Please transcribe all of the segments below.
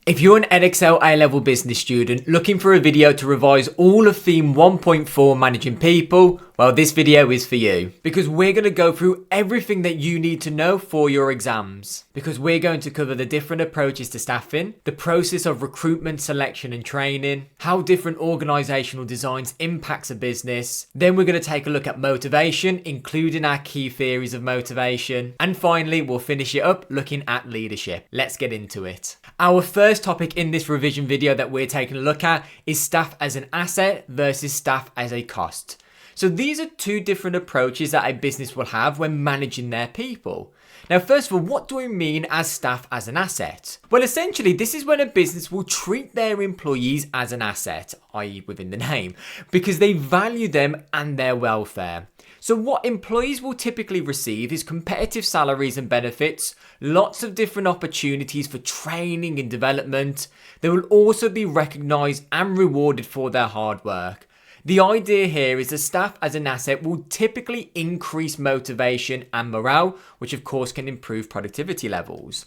If you're an Edexcel A-Level Business student looking for a video to revise all of Theme 1.4 Managing People, well, this video is for you. Because we're going to go through everything that you need to know for your exams. Because we're going to cover the different approaches to staffing, the process of recruitment, selection and training, how different organisational designs impacts a business. Then we're going to take a look at motivation, including our key theories of motivation. And finally, we'll finish it up looking at leadership. Let's get into it. Our first topic in this revision video that we're taking a look at is staff as an asset versus staff as a cost. So these are two different approaches that a business will have when managing their people. Now, first of all, what do we mean as staff as an asset? Well, essentially, this is when a business will treat their employees as an asset, i.e. within the name, because they value them and their welfare. So what employees will typically receive is competitive salaries and benefits, lots of different opportunities for training and development. They will also be recognised and rewarded for their hard work. The idea here is that staff as an asset will typically increase motivation and morale, which of course can improve productivity levels.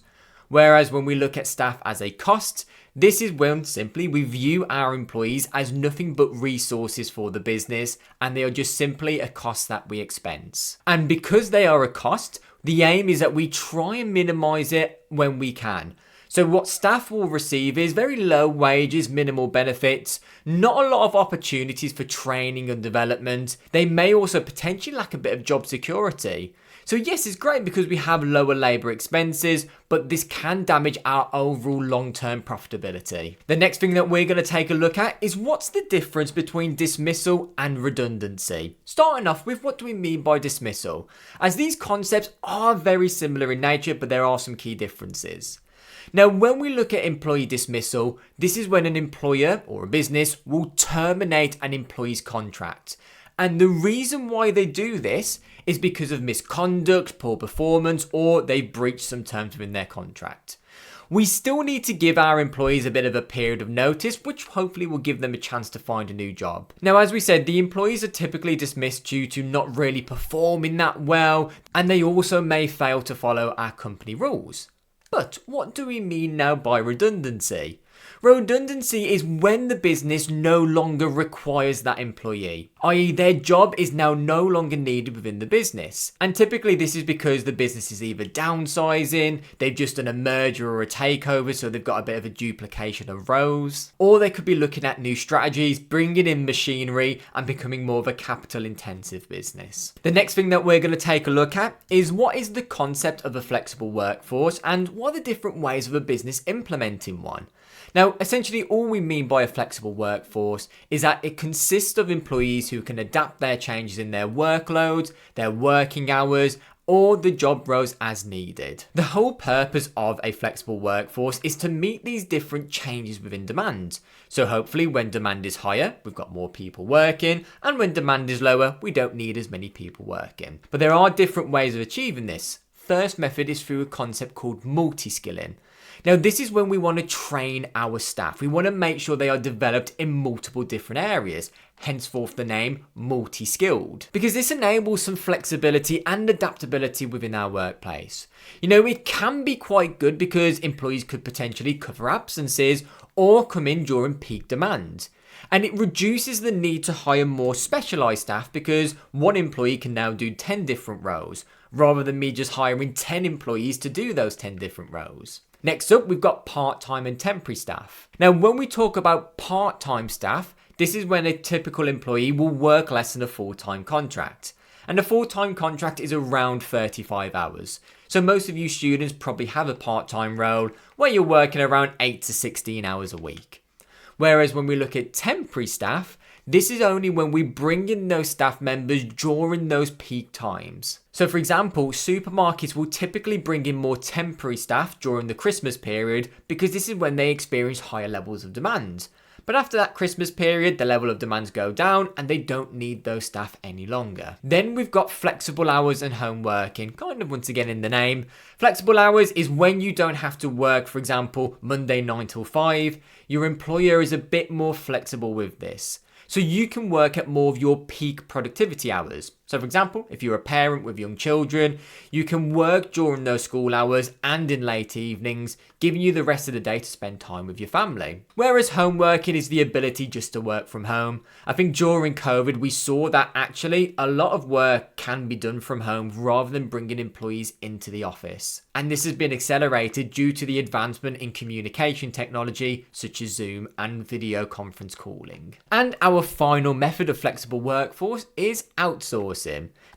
Whereas when we look at staff as a cost, this is when simply we view our employees as nothing but resources for the business and they are just simply a cost that we expense. And because they are a cost, the aim is that we try and minimise it when we can. So what staff will receive is very low wages, minimal benefits, not a lot of opportunities for training and development. They may also potentially lack a bit of job security. So yes, it's great because we have lower labour expenses, but this can damage our overall long-term profitability. The next thing that we're going to take a look at is what's the difference between dismissal and redundancy. Starting off with, what do we mean by dismissal? As these concepts are very similar in nature, but there are some key differences. Now, when we look at employee dismissal, this is when an employer or a business will terminate an employee's contract. And the reason why they do this is because of misconduct, poor performance, or they've breached some terms within their contract. We still need to give our employees a bit of a period of notice, which hopefully will give them a chance to find a new job. Now, as we said, the employees are typically dismissed due to not really performing that well, and they also may fail to follow our company rules. But what do we mean now by redundancy? Redundancy is when the business no longer requires that employee, i.e. their job is now no longer needed within the business. And typically this is because the business is either downsizing, they've just done a merger or a takeover, so they've got a bit of a duplication of roles. Or they could be looking at new strategies, bringing in machinery and becoming more of a capital intensive business. The next thing that we're going to take a look at is what is the concept of a flexible workforce and what are the different ways of a business implementing one. Now, essentially all we mean by a flexible workforce is that it consists of employees who can adapt their changes in their workloads, their working hours, or the job roles as needed. The whole purpose of a flexible workforce is to meet these different changes within demand. So hopefully when demand is higher, we've got more people working, and when demand is lower, we don't need as many people working. But there are different ways of achieving this. First method is through a concept called multi-skilling. Now, this is when we want to train our staff. We want to make sure they are developed in multiple different areas, henceforth the name multi-skilled, because this enables some flexibility and adaptability within our workplace. You know, it can be quite good because employees could potentially cover absences or come in during peak demand. And it reduces the need to hire more specialised staff because one employee can now do 10 different roles, rather than me just hiring 10 employees to do those 10 different roles. Next up, we've got part-time and temporary staff. Now, when we talk about part-time staff, this is when a typical employee will work less than a full-time contract. And a full-time contract is around 35 hours. So most of you students probably have a part-time role where you're working around 8 to 16 hours a week. Whereas when we look at temporary staff, this is only when we bring in those staff members during those peak times. So for example, supermarkets will typically bring in more temporary staff during the Christmas period because this is when they experience higher levels of demand. But after that Christmas period, the level of demands go down and they don't need those staff any longer. Then we've got flexible hours and home working, kind of once again in the name. Flexible hours is when you don't have to work, for example, Monday 9 till 5. Your employer is a bit more flexible with this. So you can work at more of your peak productivity hours. So for example, if you're a parent with young children, you can work during those school hours and in late evenings, giving you the rest of the day to spend time with your family. Whereas home working is the ability just to work from home. I think during COVID, we saw that actually a lot of work can be done from home rather than bringing employees into the office. And this has been accelerated due to the advancement in communication technology such as Zoom and video conference calling. And our final method of flexible workforce is outsourcing.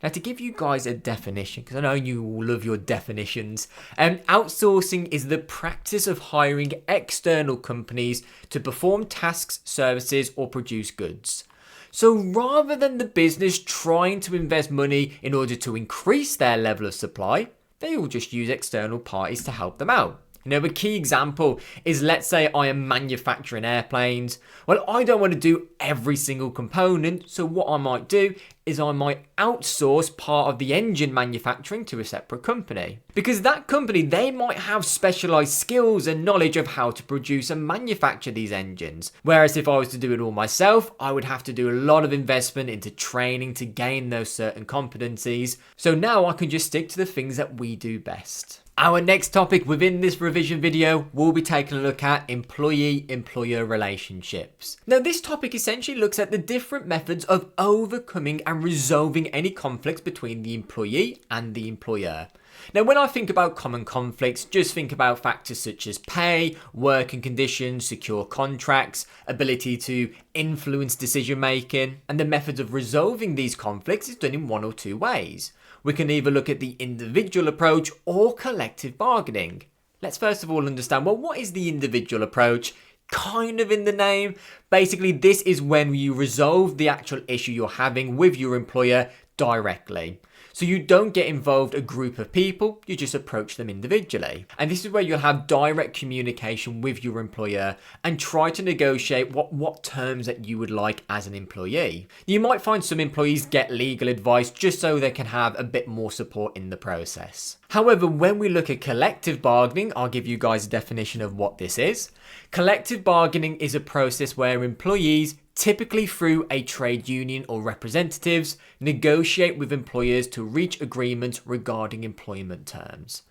Now, to give you guys a definition, because I know you all love your definitions, outsourcing is the practice of hiring external companies to perform tasks, services, or produce goods. So rather than the business trying to invest money in order to increase their level of supply, they will just use external parties to help them out. You know, a key example is, let's say I am manufacturing airplanes. Well, I don't want to do every single component, so what I might do is I might outsource part of the engine manufacturing to a separate company. Because that company, they might have specialized skills and knowledge of how to produce and manufacture these engines. Whereas if I was to do it all myself, I would have to do a lot of investment into training to gain those certain competencies. So now I can just stick to the things that we do best. Our next topic within this revision video, we'll be taking a look at employee-employer relationships. Now, this topic essentially looks at the different methods of overcoming and resolving any conflicts between the employee and the employer. Now, when I think about common conflicts, just think about factors such as pay, working conditions, secure contracts, ability to influence decision making, and the methods of resolving these conflicts is done in one or two ways. We can either look at the individual approach or collective bargaining. Let's first of all understand, well, what is the individual approach? Kind of in the name. Basically, this is when you resolve the actual issue you're having with your employer directly. So you don't get involved a group of people, you just approach them individually. And this is where you'll have direct communication with your employer and try to negotiate what terms that you would like as an employee. You might find some employees get legal advice just so they can have a bit more support in the process. However, when we look at collective bargaining, I'll give you guys a definition of what this is. Collective bargaining is a process where employees, typically through a trade union or representatives, negotiate with employers to reach agreements regarding employment terms.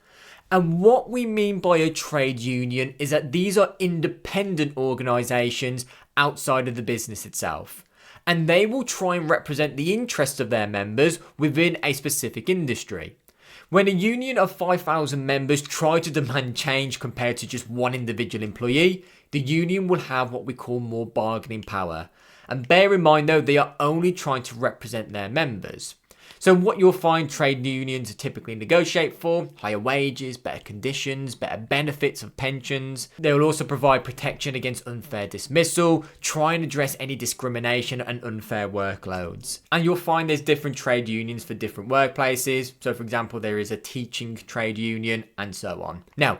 And what we mean by a trade union is that these are independent organisations outside of the business itself. And they will try and represent the interests of their members within a specific industry. When a union of 5,000 members try to demand change compared to just one individual employee, the union will have what we call more bargaining power. And bear in mind though, they are only trying to represent their members. So what you'll find trade unions typically negotiate for: higher wages, better conditions, better benefits of pensions. They will also provide protection against unfair dismissal, try and address any discrimination and unfair workloads. And you'll find there's different trade unions for different workplaces. So for example, there is a teaching trade union and so on. Now,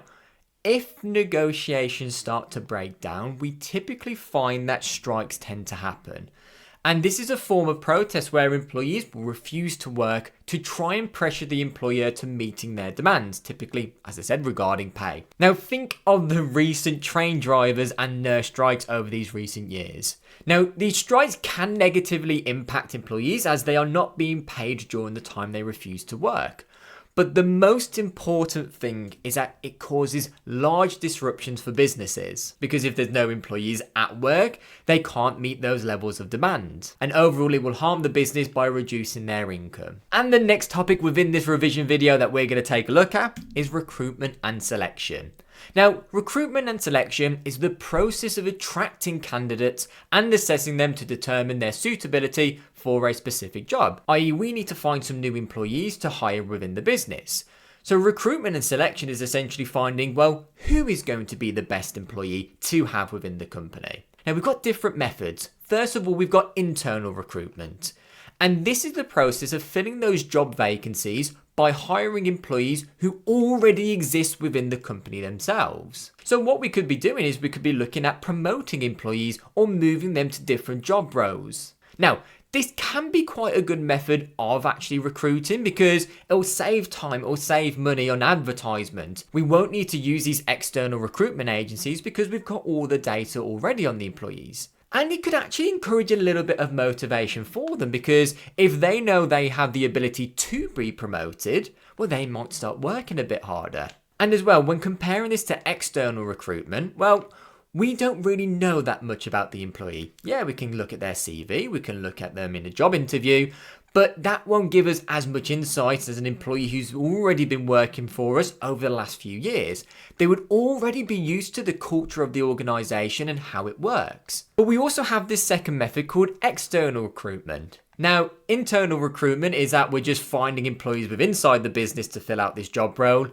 if negotiations start to break down, we typically find that strikes tend to happen. And this is a form of protest where employees will refuse to work to try and pressure the employer to meeting their demands, typically, as I said, regarding pay. Now think of the recent train drivers and nurse strikes over these recent years. Now, these strikes can negatively impact employees as they are not being paid during the time they refuse to work. But the most important thing is that it causes large disruptions for businesses, because if there's no employees at work, they can't meet those levels of demand. And overall, it will harm the business by reducing their income. And the next topic within this revision video that we're going to take a look at is recruitment and selection. Now, recruitment and selection is the process of attracting candidates and assessing them to determine their suitability for a specific job, i.e. we need to find some new employees to hire within the business. So recruitment and selection is essentially finding, well, who is going to be the best employee to have within the company. Now, we've got different methods. First of all, we've got internal recruitment. And this is the process of filling those job vacancies by hiring employees who already exist within the company themselves. So what we could be doing is we could be looking at promoting employees or moving them to different job roles. Now, this can be quite a good method of actually recruiting because it will save time, it will save money on advertisement. We won't need to use these external recruitment agencies because we've got all the data already on the employees. And it could actually encourage a little bit of motivation for them, because if they know they have the ability to be promoted, well, they might start working a bit harder. And as well, when comparing this to external recruitment, well, we don't really know that much about the employee. Yeah, we can look at their CV, we can look at them in a job interview, but that won't give us as much insight as an employee who's already been working for us over the last few years. They would already be used to the culture of the organisation and how it works. But we also have this second method called external recruitment. Now, internal recruitment is that we're just finding employees within inside the business to fill out this job role.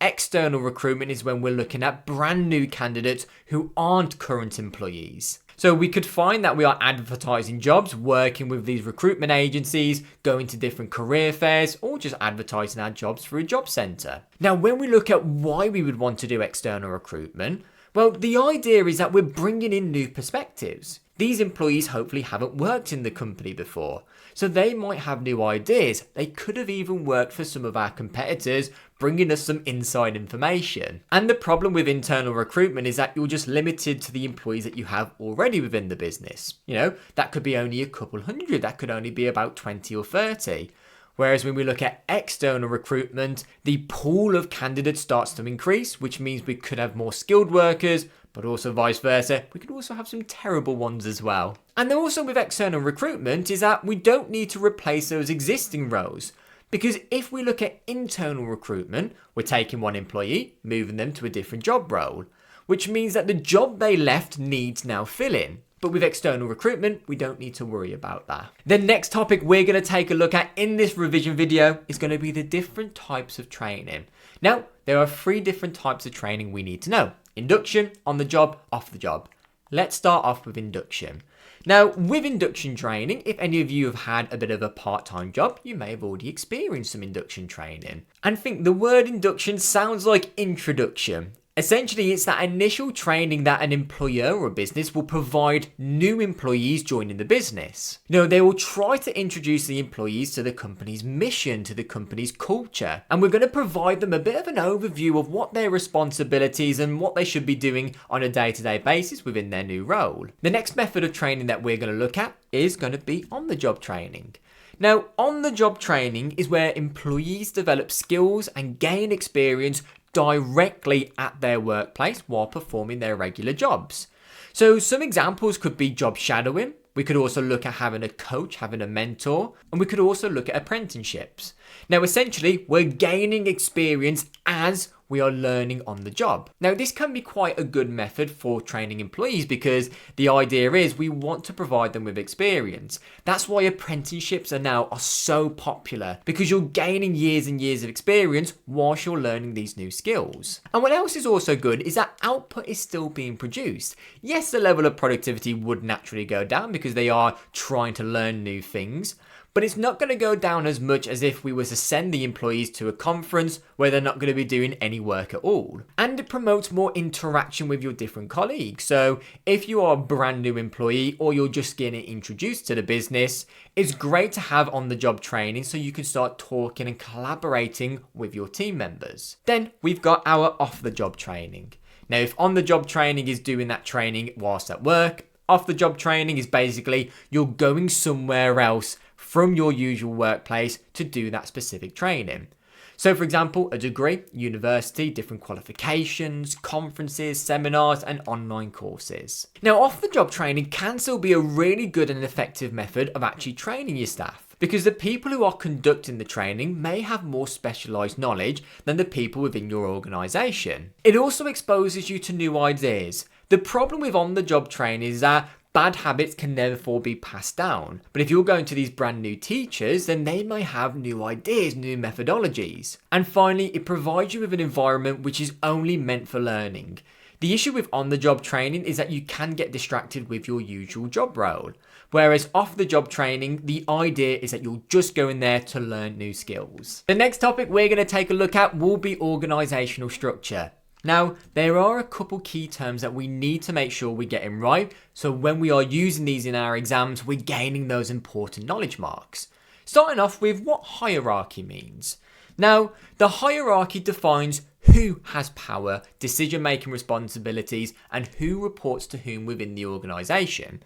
External recruitment is when we're looking at brand new candidates who aren't current employees. So we could find that we are advertising jobs, working with these recruitment agencies, going to different career fairs, or just advertising our jobs through a job centre. Now, when we look at why we would want to do external recruitment, well, the idea is that we're bringing in new perspectives. These employees hopefully haven't worked in the company before, so they might have new ideas. They could have even worked for some of our competitors, bringing us some inside information. And the problem with internal recruitment is that you're just limited to the employees that you have already within the business. You know, that could be only a couple hundred, that could only be about 20 or 30. Whereas when we look at external recruitment, the pool of candidates starts to increase, which means we could have more skilled workers, but also vice versa. We could also have some terrible ones as well. And also with external recruitment is that we don't need to replace those existing roles. Because if we look at internal recruitment, we're taking one employee, moving them to a different job role, which means that the job they left needs now filling. But with external recruitment, we don't need to worry about that. The next topic we're going to take a look at in this revision video is going to be the different types of training. Now, there are 3 different types of training we need to know. Induction, on the job, off the job. Let's start off with induction. Now, with induction training, if any of you have had a bit of a part-time job, you may have already experienced some induction training. And think the word induction sounds like introduction. Essentially, it's that initial training that an employer or business will provide new employees joining the business. You know, they will try to introduce the employees to the company's mission, to the company's culture, and we're going to provide them a bit of an overview of what their responsibilities and what they should be doing on a day-to-day basis within their new role. The next method of training that we're going to look at is going to be on-the-job training. Now, on-the-job training is where employees develop skills and gain experience directly at their workplace while performing their regular jobs. So some examples could be job shadowing. We could also look at having a coach, having a mentor, and we could also look at apprenticeships. Now, essentially, we're gaining experience as we are learning on the job. Now, this can be quite a good method for training employees because the idea is we want to provide them with experience. That's why apprenticeships are so popular, because you're gaining years and years of experience whilst you're learning these new skills. And what else is also good is that output is still being produced. Yes, the level of productivity would naturally go down because they are trying to learn new things, but it's not going to go down as much as if we were to send the employees to a conference where they're not going to be doing any work at all. And it promotes more interaction with your different colleagues. So if you are a brand new employee or you're just getting introduced to the business, it's great to have on-the-job training so you can start talking and collaborating with your team members. Then we've got our off-the-job training. Now, if on-the-job training is doing that training whilst at work, off-the-job training is basically you're going somewhere else from your usual workplace to do that specific training. So for example, a degree, university, different qualifications, conferences, seminars, and online courses. Now, off-the-job training can still be a really good and effective method of actually training your staff, because the people who are conducting the training may have more specialised knowledge than the people within your organisation. It also exposes you to new ideas. The problem with on-the-job training is that bad habits can therefore be passed down. But if you're going to these brand new teachers, then they may have new ideas, new methodologies. And finally, it provides you with an environment which is only meant for learning. The issue with on-the-job training is that you can get distracted with your usual job role. Whereas off-the-job training, the idea is that you'll just go in there to learn new skills. The next topic we're going to take a look at will be organisational structure. Now, there are a couple key terms that we need to make sure we're getting right, so when we are using these in our exams, we're gaining those important knowledge marks. Starting off with what hierarchy means. Now, the hierarchy defines who has power, decision-making responsibilities, and who reports to whom within the organisation.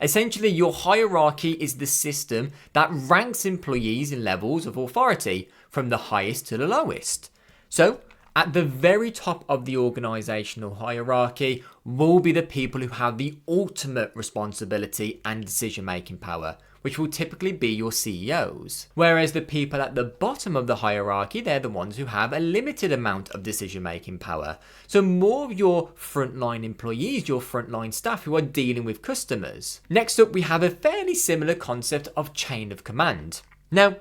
Essentially, your hierarchy is the system that ranks employees in levels of authority from the highest to the lowest. So, at the very top of the organisational hierarchy will be the people who have the ultimate responsibility and decision-making power, which will typically be your CEOs. Whereas the people at the bottom of the hierarchy, they're the ones who have a limited amount of decision-making power. So more of your frontline employees, your frontline staff who are dealing with customers. Next up, we have a fairly similar concept of chain of command. Now,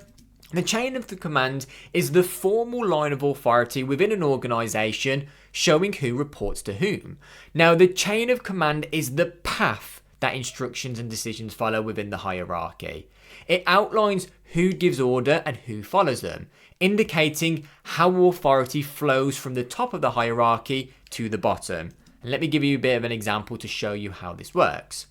the chain of the command is the formal line of authority within an organisation showing who reports to whom. Now, the chain of command is the path that instructions and decisions follow within the hierarchy. It outlines who gives order and who follows them, indicating how authority flows from the top of the hierarchy to the bottom. And let me give you a bit of an example to show you how this works.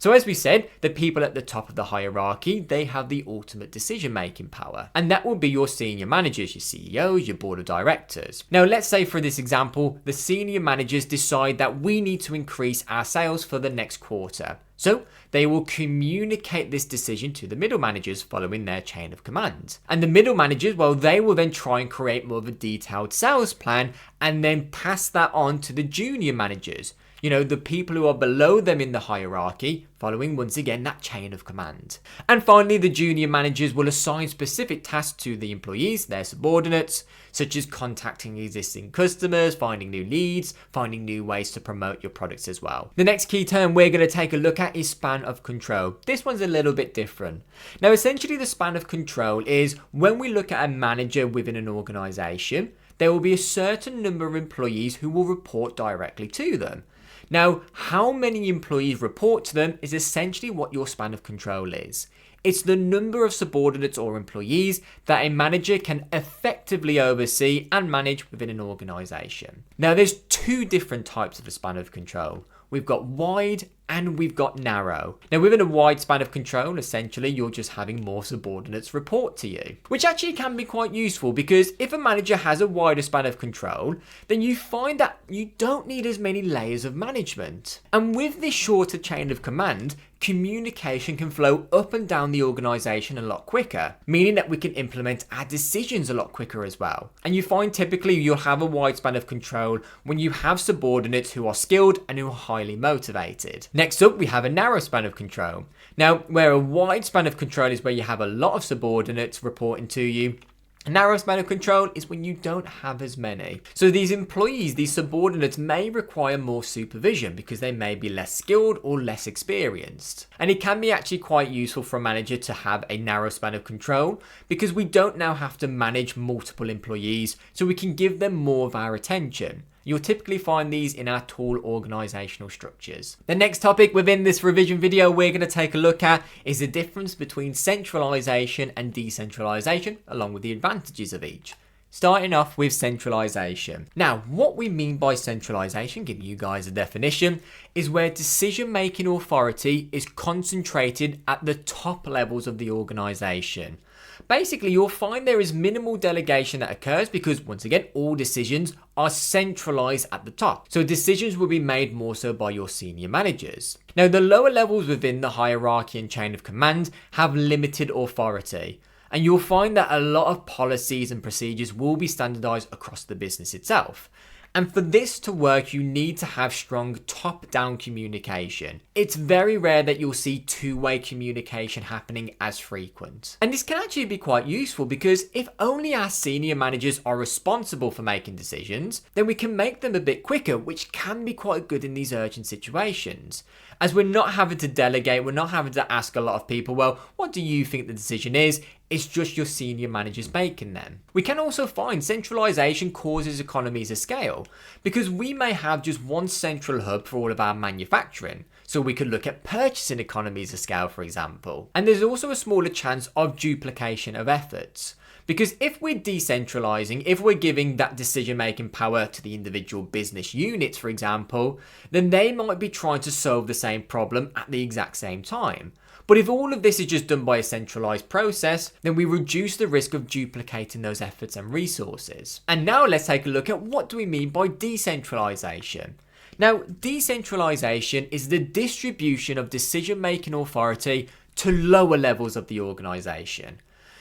So as we said, the people at the top of the hierarchy, they have the ultimate decision-making power. And that will be your senior managers, your CEOs, your board of directors. Now, let's say for this example, the senior managers decide that we need to increase our sales for the next quarter. So they will communicate this decision to the middle managers following their chain of command. And the middle managers, well, they will then try and create more of a detailed sales plan and then pass that on to the junior managers. You know, the people who are below them in the hierarchy, following once again that chain of command. And finally, the junior managers will assign specific tasks to the employees, their subordinates, such as contacting existing customers, finding new leads, finding new ways to promote your products as well. The next key term we're going to take a look at is span of control. This one's a little bit different. Now, essentially the span of control is when we look at a manager within an organisation, there will be a certain number of employees who will report directly to them. Now, how many employees report to them is essentially what your span of control is. It's the number of subordinates or employees that a manager can effectively oversee and manage within an organisation. Now, there's two different types of a span of control. We've got wide and we've got narrow. Now, within a wide span of control, essentially, you're just having more subordinates report to you, which actually can be quite useful because if a manager has a wider span of control, then you find that you don't need as many layers of management. And with this shorter chain of command, communication can flow up and down the organisation a lot quicker, meaning that we can implement our decisions a lot quicker as well. And you find typically you'll have a wide span of control when you have subordinates who are skilled and who are highly motivated. Next up, we have a narrow span of control. Now, where a wide span of control is where you have a lot of subordinates reporting to you, a narrow span of control is when you don't have as many. So these employees, these subordinates may require more supervision because they may be less skilled or less experienced. And it can be actually quite useful for a manager to have a narrow span of control because we don't now have to manage multiple employees, so we can give them more of our attention. You'll typically find these in our tool organisational structures. The next topic within this revision video we're going to take a look at is the difference between centralisation and decentralisation, along with the advantages of each. Starting off with centralisation. Now, what we mean by centralisation, giving you guys a definition, is where decision-making authority is concentrated at the top levels of the organisation. Basically, you'll find there is minimal delegation that occurs because, once again, all decisions are centralised at the top. So decisions will be made more so by your senior managers. Now, the lower levels within the hierarchy and chain of command have limited authority. And you'll find that a lot of policies and procedures will be standardised across the business itself. And for this to work, you need to have strong top-down communication. It's very rare that you'll see two-way communication happening as frequent. And this can actually be quite useful because if only our senior managers are responsible for making decisions, then we can make them a bit quicker, which can be quite good in these urgent situations. As we're not having to delegate, we're not having to ask a lot of people, well, what do you think the decision is? It's just your senior managers making them. We can also find centralisation causes economies of scale because we may have just one central hub for all of our manufacturing. So we could look at purchasing economies of scale, for example. And there's also a smaller chance of duplication of efforts. Because if we're decentralising, if we're giving that decision-making power to the individual business units, for example, then they might be trying to solve the same problem at the exact same time. But if all of this is just done by a centralized process, then we reduce the risk of duplicating those efforts and resources. And now let's take a look at what do we mean by decentralization. Now, decentralization is the distribution of decision-making authority to lower levels of the organization.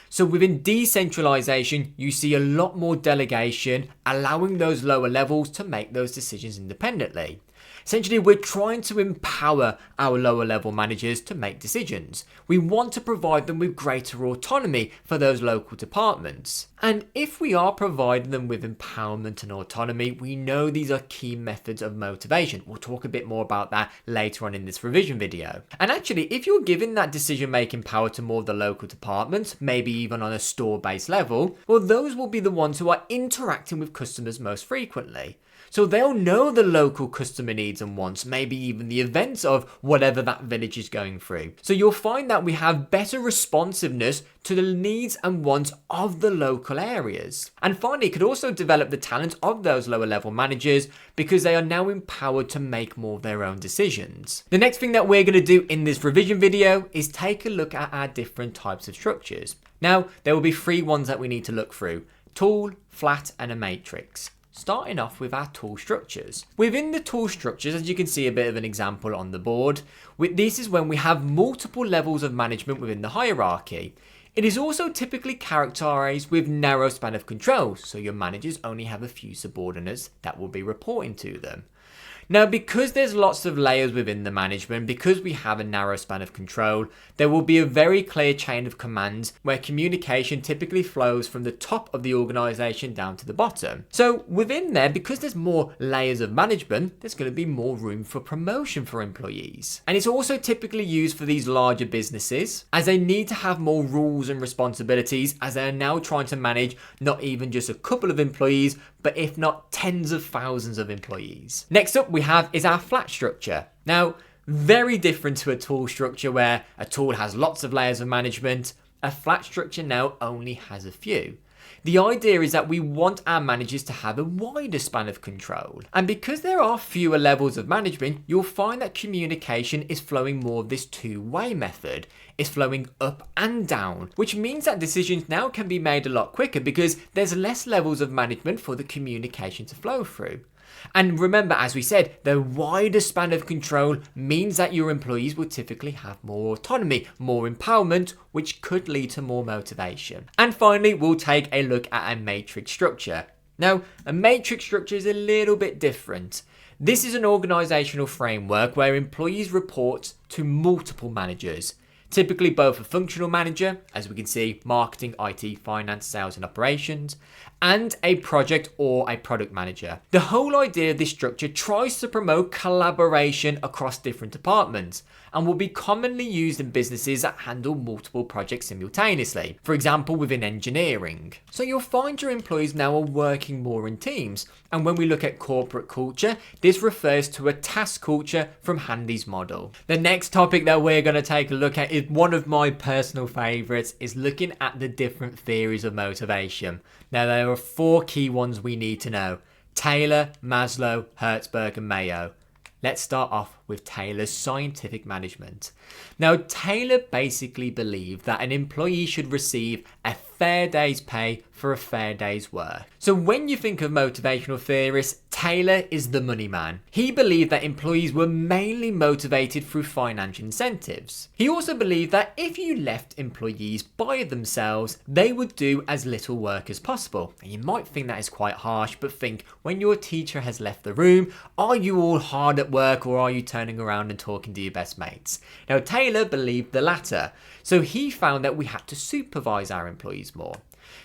So within decentralization, you see a lot more delegation, allowing those lower levels to make those decisions independently. Essentially, we're trying to empower our lower level managers to make decisions. We want to provide them with greater autonomy for those local departments. And if we are providing them with empowerment and autonomy, we know these are key methods of motivation. We'll talk a bit more about that later on in this revision video. And actually, if you're giving that decision-making power to more of the local departments, maybe even on a store-based level, well, those will be the ones who are interacting with customers most frequently. So they'll know the local customer needs and wants, maybe even the events of whatever that village is going through. So you'll find that we have better responsiveness to the needs and wants of the local areas. And finally, it could also develop the talent of those lower level managers because they are now empowered to make more of their own decisions. The next thing that we're going to do in this revision video is take a look at our different types of structures. Now, there will be 3 ones that we need to look through: tool, flat, and a matrix. Starting off with our tool structures. Within the tool structures, as you can see a bit of an example on the board, this is when we have multiple levels of management within the hierarchy. It is also typically characterized with narrow span of control, so your managers only have a few subordinates that will be reporting to them. Now, because there's lots of layers within the management, because we have a narrow span of control, there will be a very clear chain of commands where communication typically flows from the top of the organization down to the bottom. So within there, because there's more layers of management, there's going to be more room for promotion for employees. And it's also typically used for these larger businesses, as they need to have more rules and responsibilities, as they are now trying to manage not even just a couple of employees, but if not tens of thousands of employees. Next up we have is our flat structure. Now, very different to a tool structure where a tool has lots of layers of management. A flat structure now only has a few. The idea is that we want our managers to have a wider span of control. And because there are fewer levels of management, you'll find that communication is flowing more of this two-way method. It's flowing up and down, which means that decisions now can be made a lot quicker because there's less levels of management for the communication to flow through. And remember, as we said, the wider span of control means that your employees will typically have more autonomy, more empowerment, which could lead to more motivation. And finally, we'll take a look at a matrix structure. Now, a matrix structure is a little bit different. This is an organizational framework where employees report to multiple managers. Typically both a functional manager, as we can see, marketing, IT, finance, sales and operations, and a project or a product manager. The whole idea of this structure tries to promote collaboration across different departments and will be commonly used in businesses that handle multiple projects simultaneously, for example within engineering. So you'll find your employees now are working more in teams, and when we look at corporate culture, this refers to a task culture from Handy's model. The next topic that we're going to take a look at is one of my personal favourites, is looking at the different theories of motivation. Now there are 4 key ones we need to know: Taylor, Maslow, Hertzberg and Mayo. Let's start off with Taylor's scientific management. Now, Taylor basically believed that an employee should receive a fair day's pay for a fair day's work. So when you think of motivational theorists, Taylor is the money man. He believed that employees were mainly motivated through financial incentives. He also believed that if you left employees by themselves, they would do as little work as possible. And you might think that is quite harsh, but think, when your teacher has left the room, are you all hard at work or are you turning around and talking to your best mates? Now, Taylor believed the latter, so he found that we had to supervise our employees more.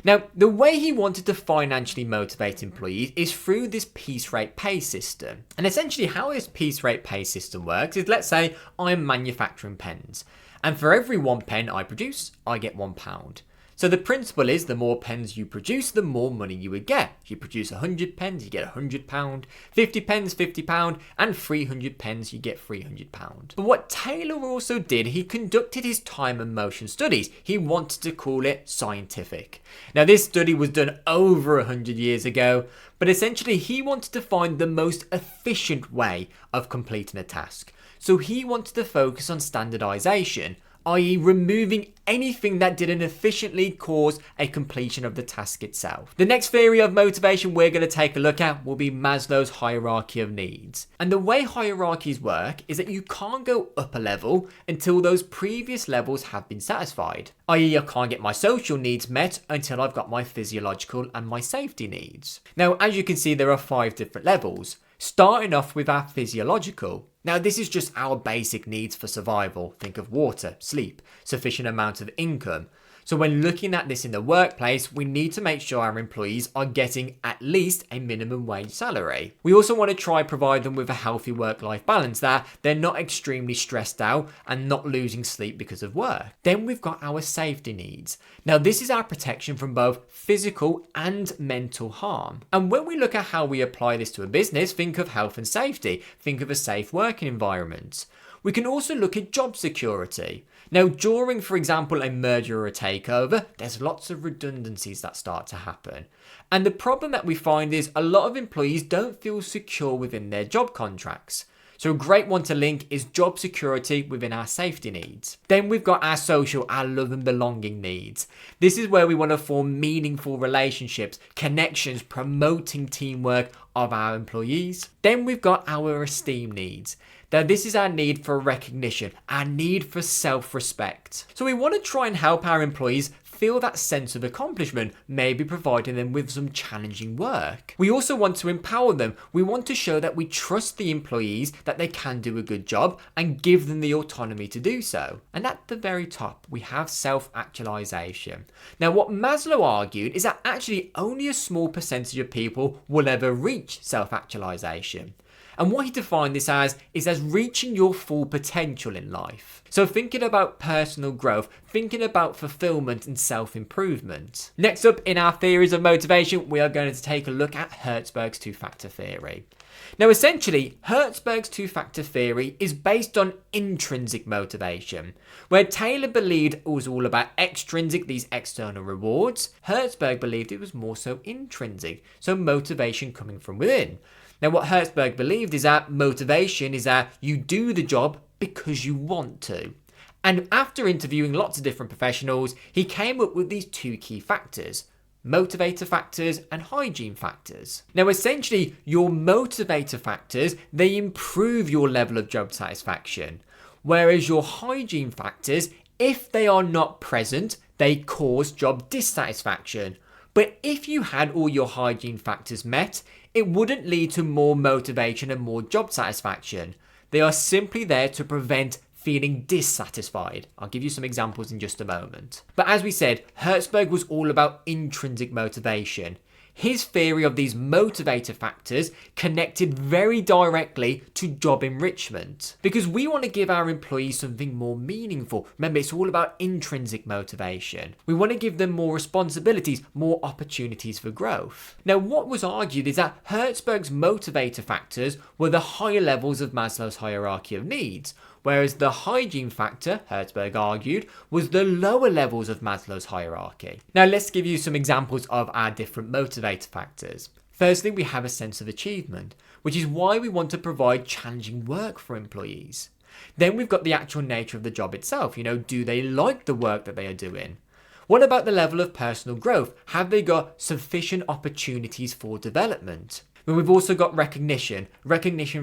Now, the way he wanted to financially motivate employees is through this piece rate pay system. And essentially how this piece rate pay system works is, let's say I'm manufacturing pens, and for every 1 pen I produce, I get £1. So the principle is the more pens you produce, the more money you would get. If you produce 100 pens, you get £100, 50 pens, £50, and 300 pens, you get £300. But what Taylor also did, he conducted his time and motion studies. He wanted to call it scientific. Now this study was done over 100 years ago, but essentially he wanted to find the most efficient way of completing a task. So he wanted to focus on standardization, i.e. removing anything that didn't efficiently cause a completion of the task itself. The next theory of motivation we're going to take a look at will be Maslow's hierarchy of needs. And the way hierarchies work is that you can't go up a level until those previous levels have been satisfied. I.e. I can't get my social needs met until I've got my physiological and my safety needs. Now, as you can see, there are 5 different levels, starting off with our physiological. Now, this is just our basic needs for survival. Think of water, sleep, sufficient amount of income. So when looking at this in the workplace, we need to make sure our employees are getting at least a minimum wage salary. We also want to try provide them with a healthy work-life balance, that they're not extremely stressed out and not losing sleep because of work. Then we've got our safety needs. Now, this is our protection from both physical and mental harm. And when we look at how we apply this to a business, think of health and safety. Think of a safe working environment. We can also look at job security. Now, during, for example, a merger or a takeover, there's lots of redundancies that start to happen. And the problem that we find is a lot of employees don't feel secure within their job contracts. So a great one to link is job security within our safety needs. Then we've got our social, our love and belonging needs. This is where we want to form meaningful relationships, connections, promoting teamwork of our employees. Then we've got our esteem needs. Now, this is our need for recognition, our need for self-respect. So we want to try and help our employees feel that sense of accomplishment, maybe providing them with some challenging work. We also want to empower them. We want to show that we trust the employees, that they can do a good job, and give them the autonomy to do so. And at the very top, we have self-actualization. Now, what Maslow argued is that actually only a small percentage of people will ever reach self-actualization. And what he defined this as is as reaching your full potential in life. So thinking about personal growth, thinking about fulfillment and self-improvement. Next up in our theories of motivation, we are going to take a look at Hertzberg's two-factor theory. Now, essentially, Hertzberg's two-factor theory is based on intrinsic motivation. Where Taylor believed it was all about extrinsic, these external rewards, Hertzberg believed it was more so intrinsic, so motivation coming from within. Now, what Hertzberg believed is that motivation is that you do the job because you want to. And after interviewing lots of different professionals, he came up with these 2 key factors: motivator factors and hygiene factors. Now, essentially, your motivator factors, they improve your level of job satisfaction, whereas your hygiene factors, if they are not present, they cause job dissatisfaction. But if you had all your hygiene factors met, it wouldn't lead to more motivation and more job satisfaction. They are simply there to prevent feeling dissatisfied. I'll give you some examples in just a moment. But as we said, Hertzberg was all about intrinsic motivation. His theory of these motivator factors connected very directly to job enrichment, because we want to give our employees something more meaningful. Remember, it's all about intrinsic motivation. We want to give them more responsibilities, more opportunities for growth. Now, what was argued is that Hertzberg's motivator factors were the higher levels of Maslow's hierarchy of needs, whereas the hygiene factor, Hertzberg argued, was the lower levels of Maslow's hierarchy. Now, let's give you some examples of our different motivator factors. Firstly, we have a sense of achievement, which is why we want to provide challenging work for employees. Then we've got the actual nature of the job itself. Do they like the work that they are doing? What about the level of personal growth? Have they got sufficient opportunities for development? But we've also got recognition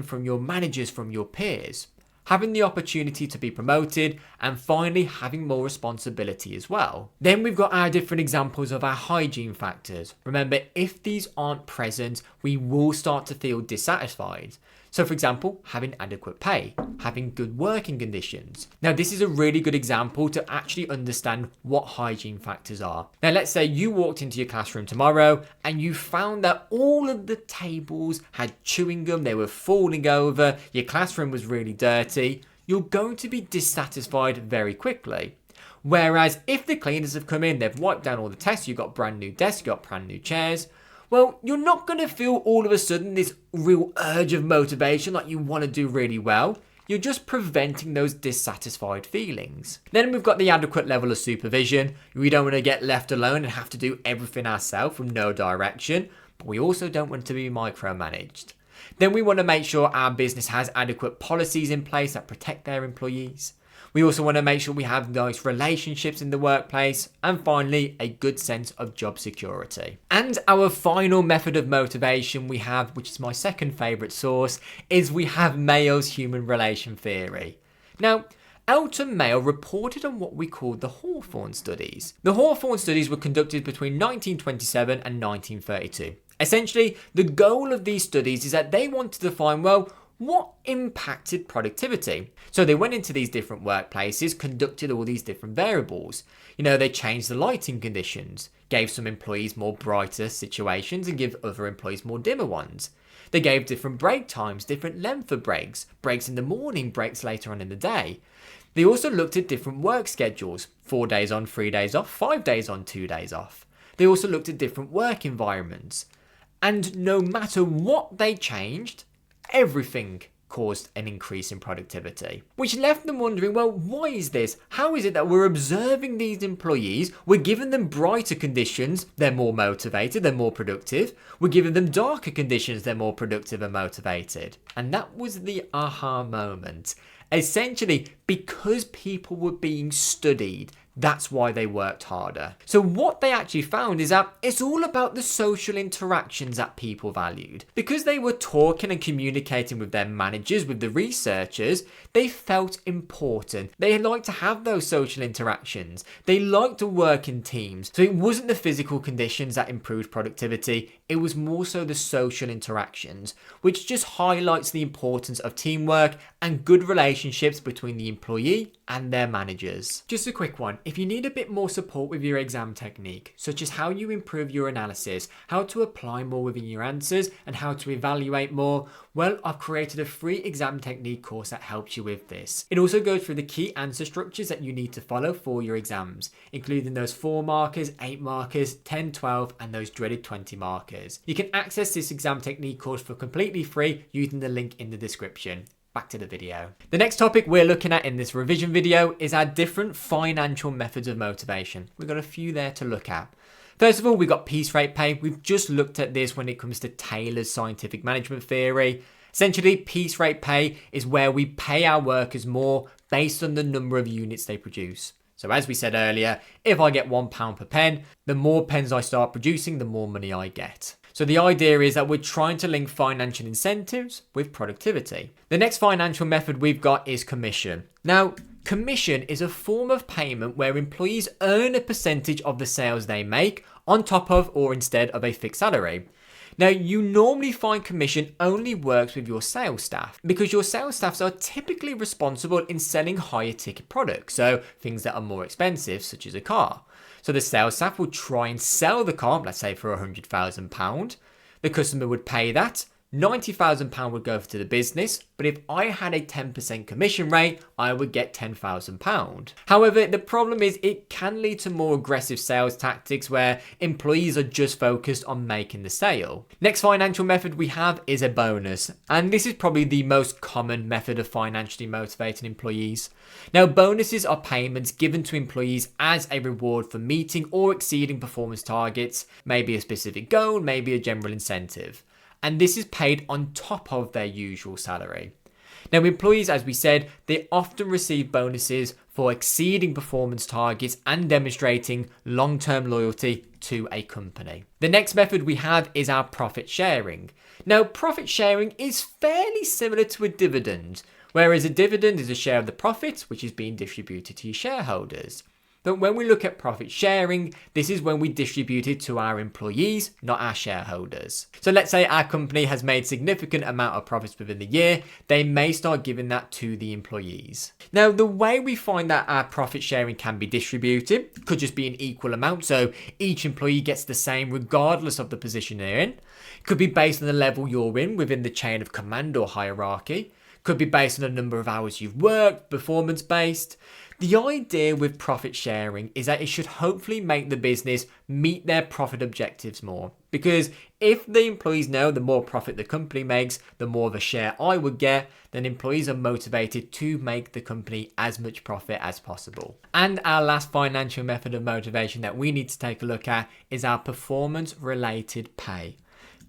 from your managers, from your peers. Having the opportunity to be promoted, and finally having more responsibility as well. Then we've got our different examples of our hygiene factors. Remember, if these aren't present, we will start to feel dissatisfied. So for example, having adequate pay, having good working conditions. Now, this is a really good example to actually understand what hygiene factors are. Now, let's say you walked into your classroom tomorrow and you found that all of the tables had chewing gum, they were falling over, your classroom was really dirty. You're going to be dissatisfied very quickly. Whereas if the cleaners have come in, they've wiped down all the desks, you've got brand new desks, you've got brand new chairs, well, you're not going to feel all of a sudden this real urge of motivation like you want to do really well. You're just preventing those dissatisfied feelings. Then we've got the adequate level of supervision. We don't want to get left alone and have to do everything ourselves from no direction, but we also don't want to be micromanaged. Then we want to make sure our business has adequate policies in place that protect their employees. We also want to make sure we have nice relationships in the workplace, and finally, a good sense of job security. And our final method of motivation we have, which is my second favourite source, is we have Mayall's human relation theory. Now, Elton Mayall reported on what we call the Hawthorne studies. The Hawthorne studies were conducted between 1927 and 1932. Essentially, the goal of these studies is that they wanted to find, well, what impacted productivity? So they went into these different workplaces, conducted all these different variables. They changed the lighting conditions, gave some employees more brighter situations and give other employees more dimmer ones. They gave different break times, different length of breaks in the morning, breaks later on in the day. They also looked at different work schedules, 4 days on, 3 days off, 5 days on, 2 days off. They also looked at different work environments. And no matter what they changed, everything caused an increase in productivity, which left them wondering, well, why is this? How is it that we're observing these employees, we're giving them brighter conditions, they're more motivated, they're more productive, we're giving them darker conditions, they're more productive and motivated? And that was the aha moment. Essentially, because people were being studied, that's why they worked harder. So what they actually found is that it's all about the social interactions that people valued. Because they were talking and communicating with their managers, with the researchers, they felt important. They liked to have those social interactions. They liked to work in teams. So it wasn't the physical conditions that improved productivity, it was more so the social interactions, which just highlights the importance of teamwork and good relationships between the employee and their managers. Just a quick one. If you need a bit more support with your exam technique, such as how you improve your analysis, how to apply more within your answers, and how to evaluate more, well, I've created a free exam technique course that helps you with this. It also goes through the key answer structures that you need to follow for your exams, including those 4 markers, 8 markers, 10, 12, and those dreaded 20 markers. You can access this exam technique course for completely free using the link in the description. Back to the video. The next topic we're looking at in this revision video is our different financial methods of motivation. We've got a few there to look at. First of all, we've got piece rate pay. We've just looked at this when it comes to Taylor's scientific management theory. Essentially, piece rate pay is where we pay our workers more based on the number of units they produce. So as we said earlier, if I get £1 per pen, the more pens I start producing, the more money I get. So the idea is that we're trying to link financial incentives with productivity. The next financial method we've got is commission. Now, commission is a form of payment where employees earn a percentage of the sales they make on top of or instead of a fixed salary. Now, you normally find commission only works with your sales staff because your sales staffs are typically responsible in selling higher ticket products, so things that are more expensive, such as a car. So the sales staff will try and sell the car, let's say for £100,000. The customer would pay that. £90,000 would go to the business, but if I had a 10% commission rate, I would get £10,000. However, the problem is it can lead to more aggressive sales tactics where employees are just focused on making the sale. Next financial method we have is a bonus, and this is probably the most common method of financially motivating employees. Now, bonuses are payments given to employees as a reward for meeting or exceeding performance targets, maybe a specific goal, maybe a general incentive. And this is paid on top of their usual salary. Now, employees, as we said, they often receive bonuses for exceeding performance targets and demonstrating long-term loyalty to a company. The next method we have is our profit sharing. Now, profit sharing is fairly similar to a dividend, whereas a dividend is a share of the profits which is being distributed to your shareholders. But when we look at profit sharing, this is when we distribute it to our employees, not our shareholders. So let's say our company has made significant amount of profits within the year, they may start giving that to the employees. Now, the way we find that our profit sharing can be distributed could just be an equal amount, so each employee gets the same regardless of the position they're in. It could be based on the level you're in within the chain of command or hierarchy. Could be based on the number of hours you've worked, performance based. The idea with profit sharing is that it should hopefully make the business meet their profit objectives more. Because if the employees know the more profit the company makes, the more of a share I would get, then employees are motivated to make the company as much profit as possible. And our last financial method of motivation that we need to take a look at is our performance related pay.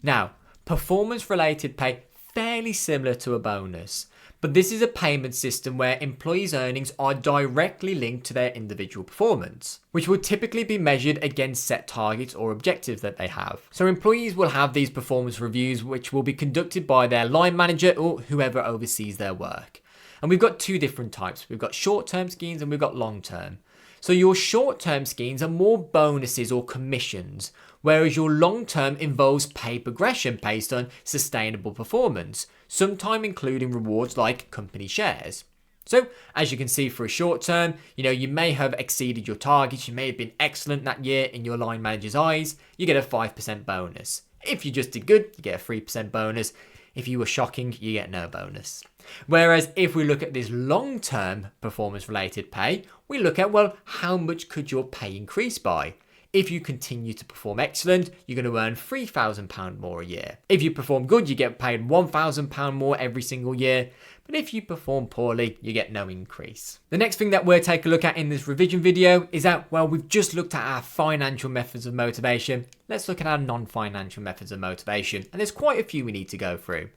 Now, performance related pay, fairly similar to a bonus. But this is a payment system where employees' earnings are directly linked to their individual performance, which will typically be measured against set targets or objectives that they have. So employees will have these performance reviews, which will be conducted by their line manager or whoever oversees their work. And we've got two different types. We've got short-term schemes and we've got long-term. So your short-term schemes are more bonuses or commissions, whereas your long-term involves pay progression based on sustainable performance, sometimes including rewards like company shares. So as you can see, for a short term, you may have exceeded your targets, you may have been excellent that year in your line manager's eyes, you get a 5% bonus. If you just did good, you get a 3% bonus. If you were shocking, you get no bonus. Whereas if we look at this long-term performance-related pay, we look at, well, how much could your pay increase by? If you continue to perform excellent, you're going to earn £3,000 more a year. If you perform good, you get paid £1,000 more every single year. But if you perform poorly, you get no increase. The next thing that we'll take a look at in this revision video is that, well, we've just looked at our financial methods of motivation. Let's look at our non-financial methods of motivation. And there's quite a few we need to go through.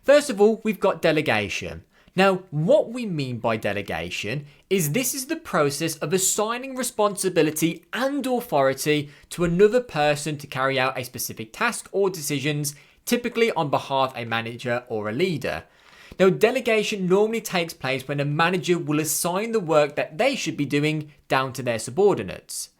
First of all, we've got delegation. Now, what we mean by delegation is this is the process of assigning responsibility and authority to another person to carry out a specific task or decisions, typically on behalf of a manager or a leader. Now, delegation normally takes place when a manager will assign the work that they should be doing down to their subordinates.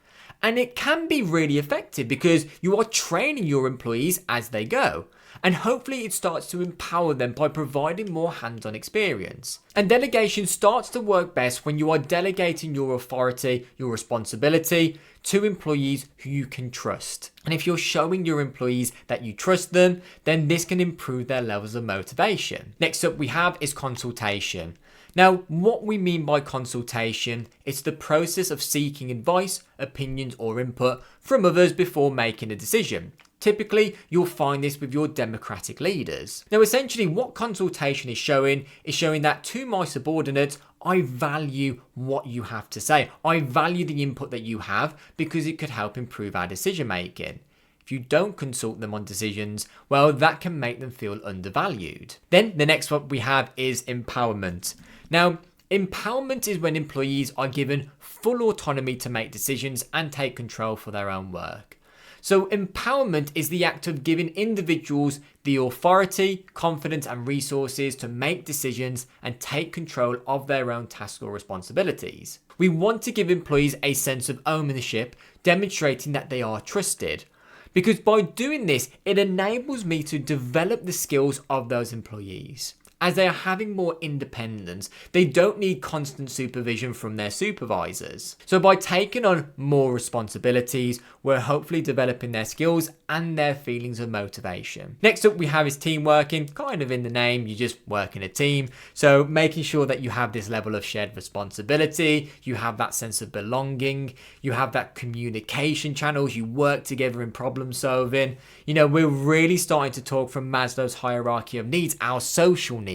And it can be really effective because you are training your employees as they go. And hopefully it starts to empower them by providing more hands-on experience. And delegation starts to work best when you are delegating your authority, your responsibility to employees who you can trust. And if you're showing your employees that you trust them, then this can improve their levels of motivation. Next up we have is consultation. Now, what we mean by consultation is the process of seeking advice, opinions or input from others before making a decision. Typically, you'll find this with your democratic leaders. Now, essentially, what consultation is showing that to my subordinates, I value what you have to say. I value the input that you have because it could help improve our decision making. If you don't consult them on decisions, well, that can make them feel undervalued. Then the next one we have is empowerment. Now, empowerment is when employees are given full autonomy to make decisions and take control for their own work. So empowerment is the act of giving individuals the authority, confidence and resources to make decisions and take control of their own tasks or responsibilities. We want to give employees a sense of ownership, demonstrating that they are trusted. Because by doing this, it enables me to develop the skills of those employees. As they are having more independence, they don't need constant supervision from their supervisors. So by taking on more responsibilities, we're hopefully developing their skills and their feelings of motivation. Next up we have is team working, kind of in the name, you just work in a team. So making sure that you have this level of shared responsibility, you have that sense of belonging, you have that communication channels, you work together in problem solving. We're really starting to talk from Maslow's hierarchy of needs, our social needs.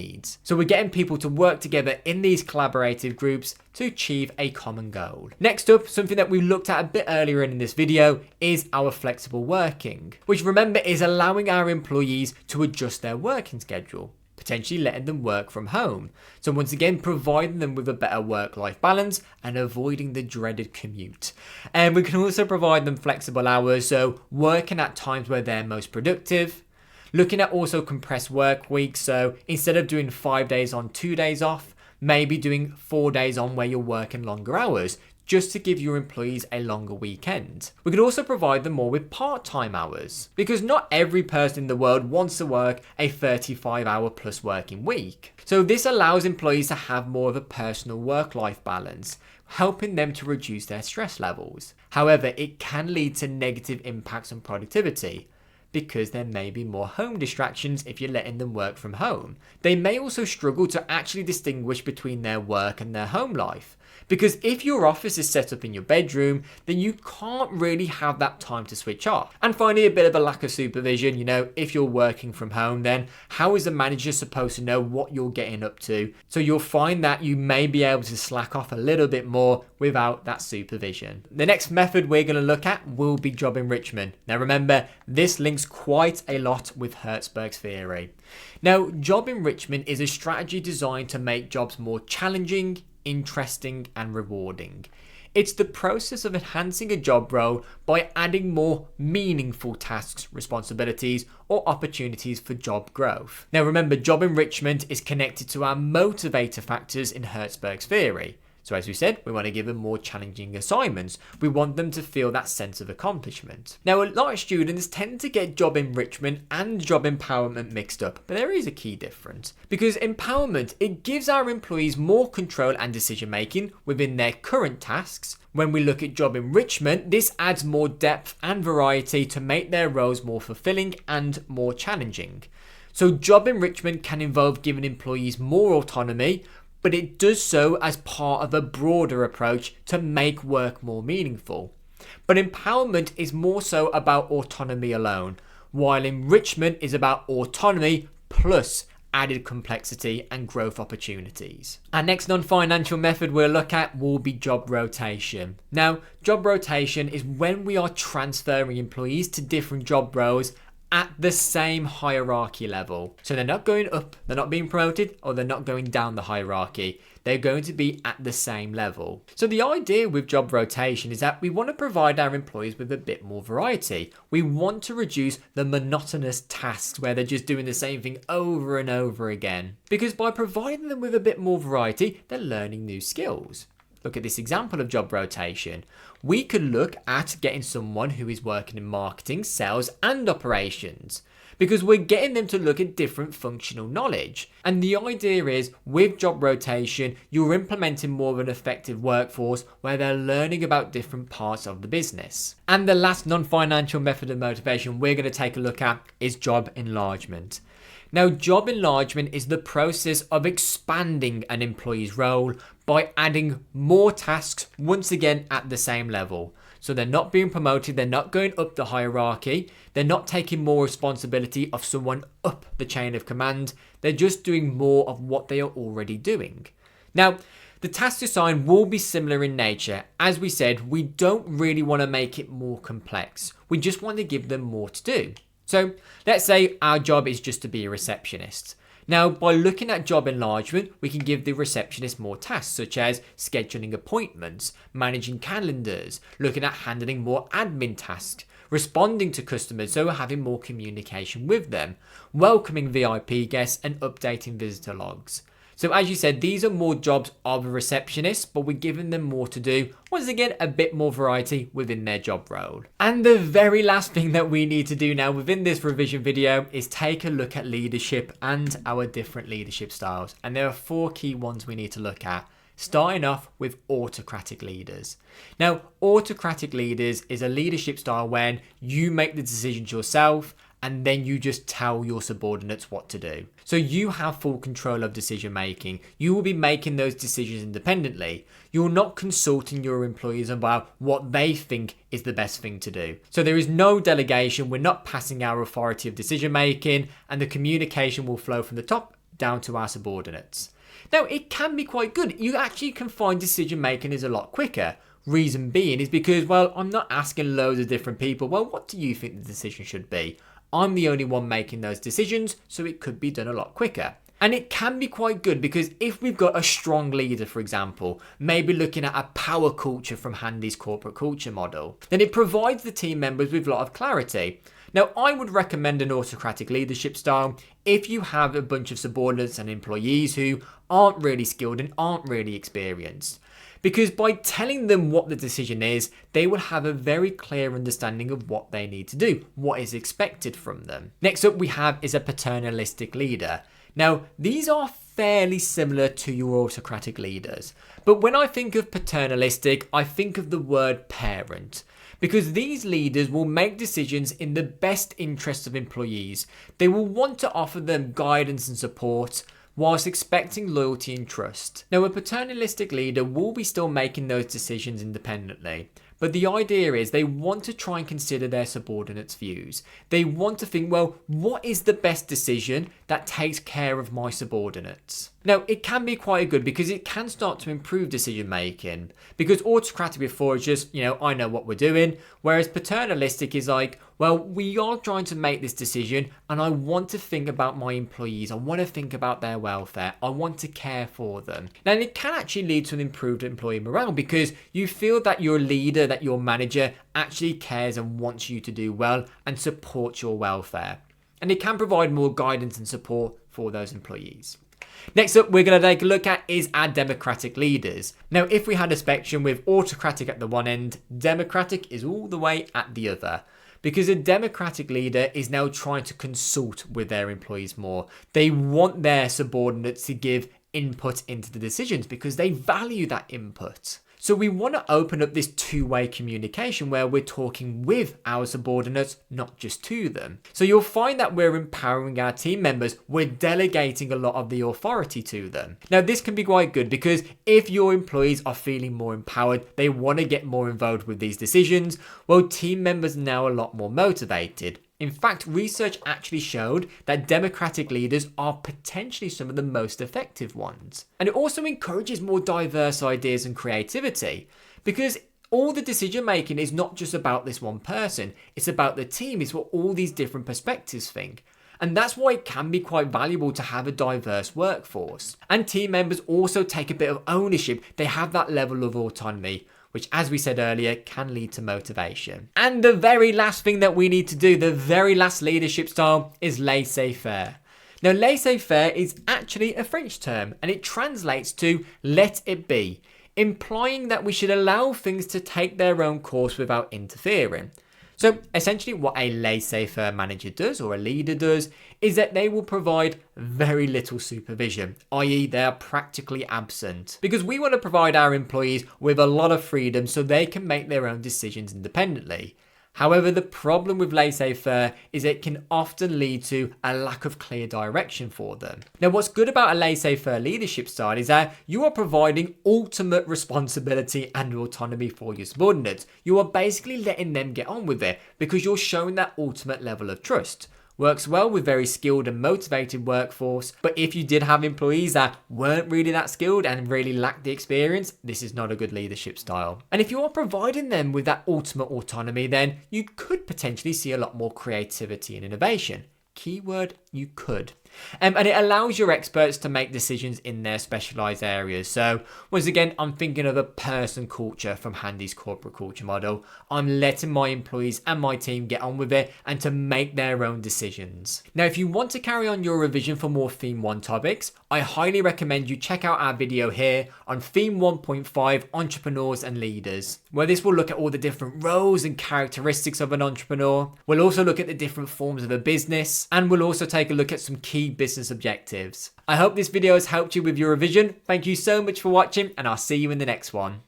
So we're getting people to work together in these collaborative groups to achieve a common goal. Next up, something that we looked at a bit earlier in this video is our flexible working, which remember is allowing our employees to adjust their working schedule, potentially letting them work from home. So once again, providing them with a better work-life balance and avoiding the dreaded commute. And we can also provide them flexible hours, so working at times where they're most productive. Looking at also compressed work weeks, so instead of doing 5 days on, 2 days off, maybe doing 4 days on where you're working longer hours, just to give your employees a longer weekend. We could also provide them more with part-time hours, because not every person in the world wants to work a 35-hour plus working week. So this allows employees to have more of a personal work-life balance, helping them to reduce their stress levels. However, it can lead to negative impacts on productivity, because there may be more home distractions if you're letting them work from home. They may also struggle to actually distinguish between their work and their home life. Because if your office is set up in your bedroom, then you can't really have that time to switch off. And finally, a bit of a lack of supervision. If you're working from home, then how is a manager supposed to know what you're getting up to? So you'll find that you may be able to slack off a little bit more without that supervision. The next method we're going to look at will be job enrichment. Now remember, this links links quite a lot with Hertzberg's theory. Now, job enrichment is a strategy designed to make jobs more challenging, interesting, and rewarding. It's the process of enhancing a job role by adding more meaningful tasks, responsibilities, or opportunities for job growth. Now remember, job enrichment is connected to our motivator factors in Hertzberg's theory. So as we said, we want to give them more challenging assignments. We want them to feel that sense of accomplishment. Now, a lot of students tend to get job enrichment and job empowerment mixed up, but there is a key difference. Because empowerment, it gives our employees more control and decision making within their current tasks. When we look at job enrichment, this adds more depth and variety to make their roles more fulfilling and more challenging. So job enrichment can involve giving employees more autonomy, but it does so as part of a broader approach to make work more meaningful. But empowerment is more so about autonomy alone, while enrichment is about autonomy plus added complexity and growth opportunities. Our next non-financial method we'll look at will be job rotation. Now, job rotation is when we are transferring employees to different job roles at the same hierarchy level. So they're not going up, they're not being promoted, or they're not going down the hierarchy. They're going to be at the same level. So the idea with job rotation is that we want to provide our employees with a bit more variety. We want to reduce the monotonous tasks where they're just doing the same thing over and over again. Because by providing them with a bit more variety, they're learning new skills. Look at this example of job rotation. We could look at getting someone who is working in marketing, sales, and operations, because we're getting them to look at different functional knowledge. And the idea is, with job rotation, you're implementing more of an effective workforce where they're learning about different parts of the business. And the last non-financial method of motivation we're going to take a look at is job enlargement. Now, job enlargement is the process of expanding an employee's role by adding more tasks, once again at the same level. So they're not being promoted, they're not going up the hierarchy, they're not taking more responsibility of someone up the chain of command, they're just doing more of what they are already doing. Now, the tasks assigned will be similar in nature. As we said, we don't really want to make it more complex. We just want to give them more to do. So let's say our job is just to be a receptionist. Now, by looking at job enlargement, we can give the receptionist more tasks such as scheduling appointments, managing calendars, looking at handling more admin tasks, responding to customers, so having more communication with them, welcoming VIP guests and updating visitor logs. So as you said, these are more jobs of a receptionist, but we're giving them more to do. Once again, a bit more variety within their job role. And the very last thing that we need to do now within this revision video is take a look at leadership and our different leadership styles. And there are 4 key ones we need to look at. Starting off with autocratic leaders. Now, autocratic leaders is a leadership style when you make the decisions yourself and then you just tell your subordinates what to do. So you have full control of decision making. You will be making those decisions independently. You're not consulting your employees about what they think is the best thing to do. So there is no delegation. We're not passing our authority of decision making, and the communication will flow from the top down to our subordinates. Now, it can be quite good. You actually can find decision making is a lot quicker. Reason being is because, well, I'm not asking loads of different people, well, what do you think the decision should be? I'm the only one making those decisions, so it could be done a lot quicker. And it can be quite good because if we've got a strong leader, for example, maybe looking at a power culture from Handy's corporate culture model, then it provides the team members with a lot of clarity. Now, I would recommend an autocratic leadership style if you have a bunch of subordinates and employees who aren't really skilled and aren't really experienced. Because by telling them what the decision is, they will have a very clear understanding of what they need to do, what is expected from them. Next up we have is a paternalistic leader. Now, these are fairly similar to your autocratic leaders. But when I think of paternalistic, I think of the word parent. Because these leaders will make decisions in the best interest of employees. They will want to offer them guidance and support, whilst expecting loyalty and trust. Now, a paternalistic leader will be still making those decisions independently, but the idea is they want to try and consider their subordinates' views. They want to think, well, what is the best decision that takes care of my subordinates? Now, it can be quite good because it can start to improve decision making. Because autocratic before is just, I know what we're doing. Whereas paternalistic is like, well, we are trying to make this decision and I want to think about my employees. I want to think about their welfare. I want to care for them. Now, it can actually lead to an improved employee morale because you feel that your leader, that your manager actually cares and wants you to do well and supports your welfare. And it can provide more guidance and support for those employees. Next up, we're going to take a look at is our democratic leaders. Now, if we had a spectrum with autocratic at the one end, democratic is all the way at the other. Because a democratic leader is now trying to consult with their employees more. They want their subordinates to give input into the decisions because they value that input. So we want to open up this two-way communication where we're talking with our subordinates, not just to them. So you'll find that we're empowering our team members, we're delegating a lot of the authority to them. Now this can be quite good because if your employees are feeling more empowered, they want to get more involved with these decisions, well, team members are now a lot more motivated. In fact, research actually showed that democratic leaders are potentially some of the most effective ones. And it also encourages more diverse ideas and creativity because all the decision making is not just about this one person, it's about the team, it's what all these different perspectives think. And that's why it can be quite valuable to have a diverse workforce. And team members also take a bit of ownership, they have that level of autonomy, which, as we said earlier, can lead to motivation. And the very last thing that we need to do, the very last leadership style, is laissez-faire. Now, laissez-faire is actually a French term, and it translates to let it be, implying that we should allow things to take their own course without interfering. So essentially what a laissez-faire manager does, or a leader does, is that they will provide very little supervision, i.e. they are practically absent. Because we want to provide our employees with a lot of freedom so they can make their own decisions independently. However, the problem with laissez-faire is it can often lead to a lack of clear direction for them. Now, what's good about a laissez-faire leadership style is that you are providing ultimate responsibility and autonomy for your subordinates. You are basically letting them get on with it because you're showing that ultimate level of trust. Works well with very skilled and motivated workforce, but if you did have employees that weren't really that skilled and really lacked the experience, this is not a good leadership style. And if you are providing them with that ultimate autonomy, then you could potentially see a lot more creativity and innovation. Keyword, you could. And it allows your experts to make decisions in their specialised areas. So once again, I'm thinking of a person culture from Handy's corporate culture model. I'm letting my employees and my team get on with it and to make their own decisions. Now, if you want to carry on your revision for more Theme 1 topics, I highly recommend you check out our video here on Theme 1.5 Entrepreneurs and Leaders, where this will look at all the different roles and characteristics of an entrepreneur. We'll also look at the different forms of a business, and we'll also take a look at some key business objectives. I hope this video has helped you with your revision. Thank you so much for watching, and I'll see you in the next one.